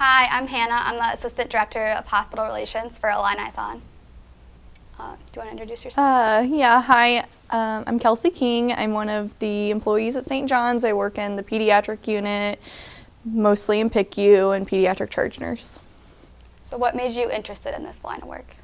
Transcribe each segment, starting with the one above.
Hi, I'm Hannah. I'm the Assistant Director of Hospital Relations for Illinithon. Do you want to introduce yourself? Hi, I'm Kelcie King. I'm one of the employees at St. John's. I work in the pediatric unit, mostly in PICU and pediatric charge nurse. So what made you interested in this line of work?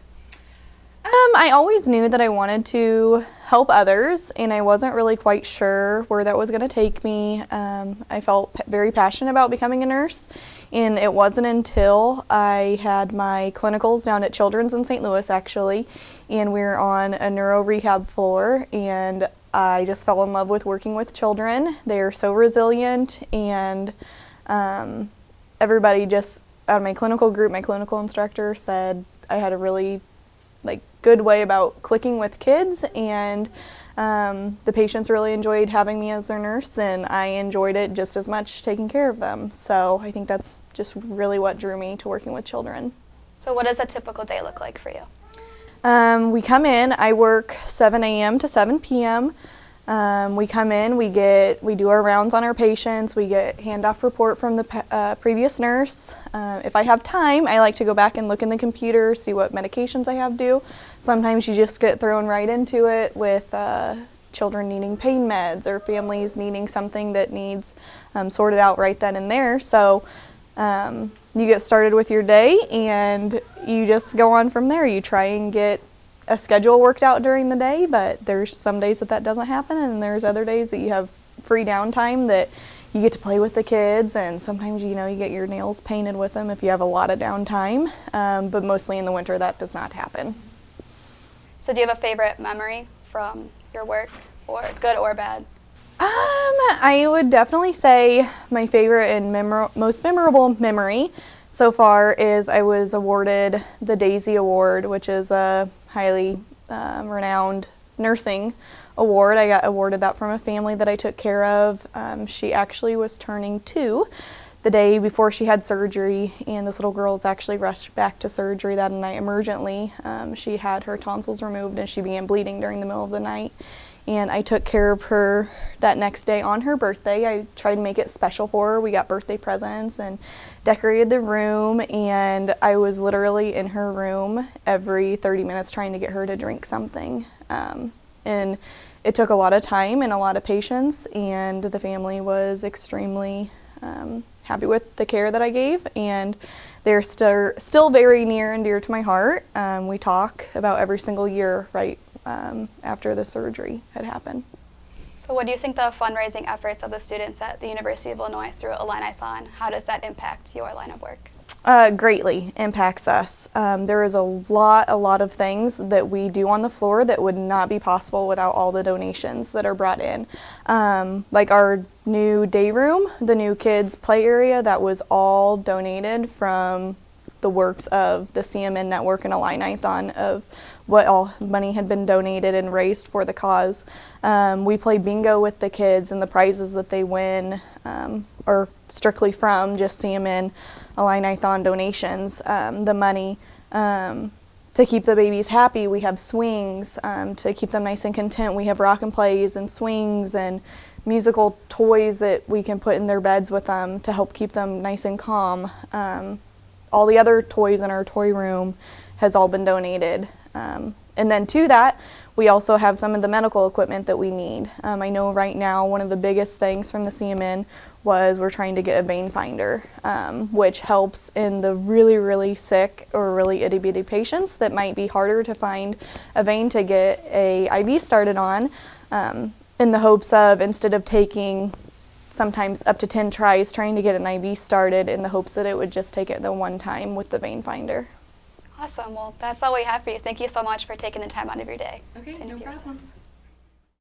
I always knew that I wanted to help others, and I wasn't really quite sure where that was going to take me. I felt very passionate about becoming a nurse, and it wasn't until I had my clinicals down at Children's in St. Louis, actually, and we were on a neuro rehab floor, and I just fell in love with working with children. They are so resilient, and everybody just, out of my clinical group, my clinical instructor said I had a really good way about clicking with kids, and the patients really enjoyed having me as their nurse, and I enjoyed it just as much taking care of them. So I think that's just really what drew me to working with children. So what does a typical day look like for you? We come in, I work 7 a.m. to 7 p.m. We come in, we do our rounds on our patients, we get handoff report from the previous nurse. If I have time, I like to go back and look in the computer, see what medications I have due. Sometimes you just get thrown right into it with children needing pain meds or families needing something that needs sorted out right then and there. So you get started with your day and you just go on from there. You try and get a schedule worked out during the day, but there's some days that doesn't happen, and there's other days that you have free downtime that you get to play with the kids, and sometimes you get your nails painted with them if you have a lot of downtime, but mostly in the winter that does not happen. So do you have a favorite memory from your work, or good or bad? I would definitely say my favorite and most memorable memory so far is I was awarded the Daisy Award, which is a highly renowned nursing award. I got awarded that from a family that I took care of. She actually was turning 2 the day before she had surgery, and this little girl was actually rushed back to surgery that night emergently. She had her tonsils removed and she began bleeding during the middle of the night. And I took care of her that next day on her birthday. I tried to make it special for her. We got birthday presents and decorated the room, and I was literally in her room every 30 minutes trying to get her to drink something. And it took a lot of time and a lot of patience, and the family was extremely happy with the care that I gave, and they're still very near and dear to my heart. We talk about every single year right after the surgery had happened. So what do you think the fundraising efforts of the students at the University of Illinois through Illinithon, how does that impact your line of work? Greatly impacts us. There is a lot of things that we do on the floor that would not be possible without all the donations that are brought in. Like our new day room, the new kids play area, that was all donated from the works of the CMN network and Illinithon, of what all money had been donated and raised for the cause. We play bingo with the kids, and the prizes that they win are strictly from just CMN Illinithon donations. The money to keep the babies happy, we have swings to keep them nice and content. We have rock and plays and swings and musical toys that we can put in their beds with them to help keep them nice and calm. All the other toys in our toy room has all been donated. And then to that, we also have some of the medical equipment that we need. I know right now one of the biggest things from the CMN was we're trying to get a vein finder, which helps in the really sick or really itty bitty patients that might be harder to find a vein to get a IV started on, in the hopes of, instead of taking sometimes up to 10 tries trying to get an IV started, in the hopes that it would just take it the one time with the vein finder. Awesome. Well, that's all we have for you. Thank you so much for taking the time out of your day. Okay, no problem.